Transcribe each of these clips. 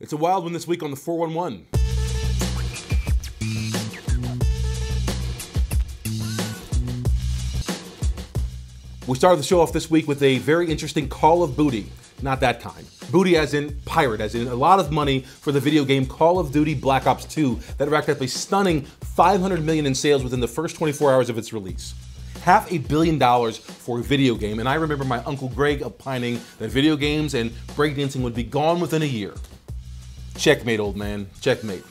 It's a wild one this week on the 411. We started the show off this week with a very interesting Call of Booty. Not that kind. Booty as in pirate, as in a lot of money for the video game Call of Duty Black Ops 2 that racked up a stunning $500 million in sales within the first 24 hours of its release. $500 million for a video game, and I remember my Uncle Greg opining that video games and breakdancing would be gone within a year. Checkmate, old man, checkmate.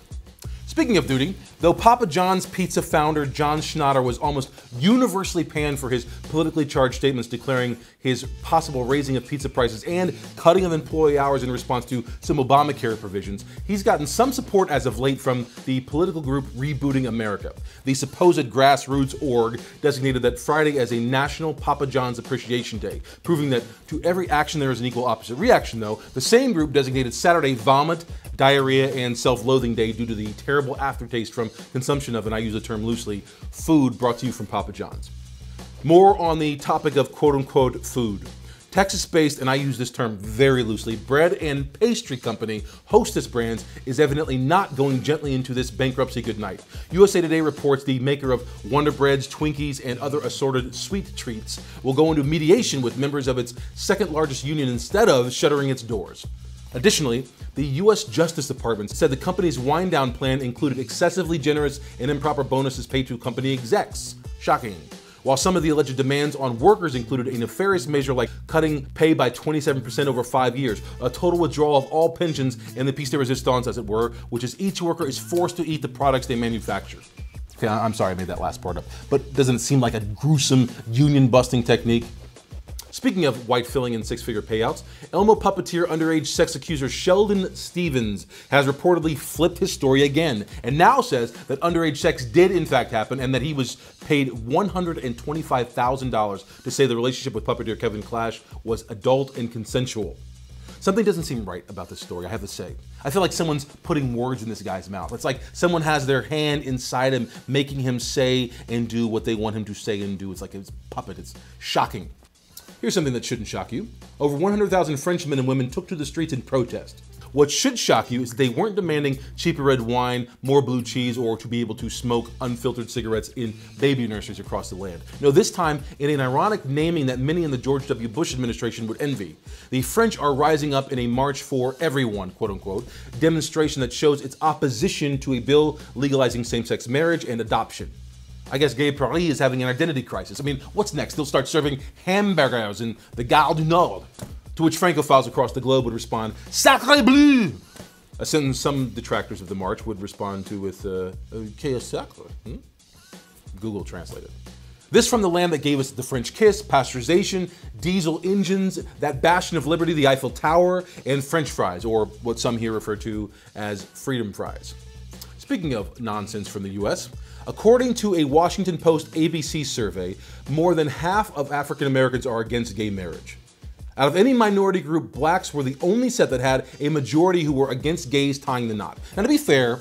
Speaking of duty, though Papa John's Pizza founder John Schnatter was almost universally panned for his politically charged statements declaring his possible raising of pizza prices and cutting of employee hours in response to some Obamacare provisions, he's gotten some support as of late from the political group Rebooting America. The supposed grassroots org designated that Friday as a National Papa John's Appreciation Day, proving that to every action there is an equal opposite reaction, though. The same group designated Saturday Vomit, Diarrhea, and Self-Loathing Day due to the terrible aftertaste from consumption of, and I use the term loosely, food brought to you from Papa John's. More on the topic of quote-unquote food. Texas-based, and I use this term very loosely, bread and pastry company Hostess Brands is evidently not going gently into this bankruptcy goodnight. USA Today reports the maker of Wonder Breads, Twinkies, and other assorted sweet treats will go into mediation with members of its second largest union instead of shuttering its doors. Additionally, the U.S. Justice Department said the company's wind-down plan included excessively generous and improper bonuses paid to company execs. Shocking. While some of the alleged demands on workers included a nefarious measure like cutting pay by 27% over 5 years, a total withdrawal of all pensions, and the piece de resistance, as it were, which is each worker is forced to eat the products they manufacture. Okay, I'm sorry I made that last part up, but doesn't it seem like a gruesome union-busting technique? Speaking of white filling and six-figure payouts, Elmo puppeteer underage sex accuser Sheldon Stevens has reportedly flipped his story again and now says that underage sex did in fact happen and that he was paid $125,000 to say the relationship with puppeteer Kevin Clash was adult and consensual. Something doesn't seem right about this story, I have to say. I feel like someone's putting words in this guy's mouth. It's like someone has their hand inside him, making him say and do what they want him to say and do. It's like his puppet. It's shocking. Here's something that shouldn't shock you. Over 100,000 French men and women took to the streets in protest. What should shock you is that they weren't demanding cheaper red wine, more blue cheese, or to be able to smoke unfiltered cigarettes in baby nurseries across the land. No, this time, in an ironic naming that many in the George W. Bush administration would envy, the French are rising up in a March for Everyone, quote-unquote, demonstration that shows its opposition to a bill legalizing same-sex marriage and adoption. I guess Gay Paris is having an identity crisis. I mean, what's next? They'll start serving hamburgers in the Gare du Nord, to which Francophiles across the globe would respond, Sacré bleu! A sentence some detractors of the march would respond to with, Qu'est sacre? Google Translate it. This from the land that gave us the French kiss, pasteurization, diesel engines, that bastion of liberty, the Eiffel Tower, and French fries, or what some here refer to as freedom fries. Speaking of nonsense from the US, according to a Washington Post ABC survey, more than half of African Americans are against gay marriage. Out of any minority group, blacks were the only set that had a majority who were against gays tying the knot. Now, to be fair,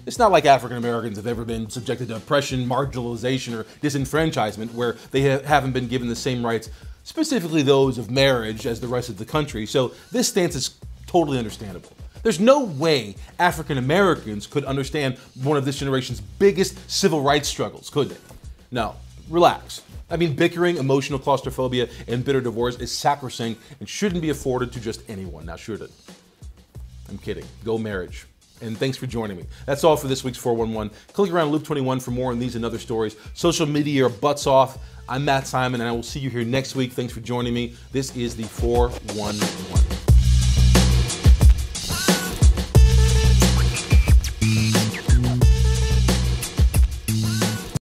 it's not like African Americans have ever been subjected to oppression, marginalization, or disenfranchisement where they haven't been given the same rights, specifically those of marriage, as the rest of the country, so this stance is totally understandable. There's no way African Americans could understand one of this generation's biggest civil rights struggles, could they? No, relax. I mean, bickering, emotional claustrophobia, and bitter divorce is sacrosanct and shouldn't be afforded to just anyone, now should it? I'm kidding. Go marriage. And thanks for joining me. That's all for this week's 411. Click around Loop 21 for more on these and other stories. Social media or butts off. I'm Matt Simon, and I will see you here next week. Thanks for joining me. This is the 411.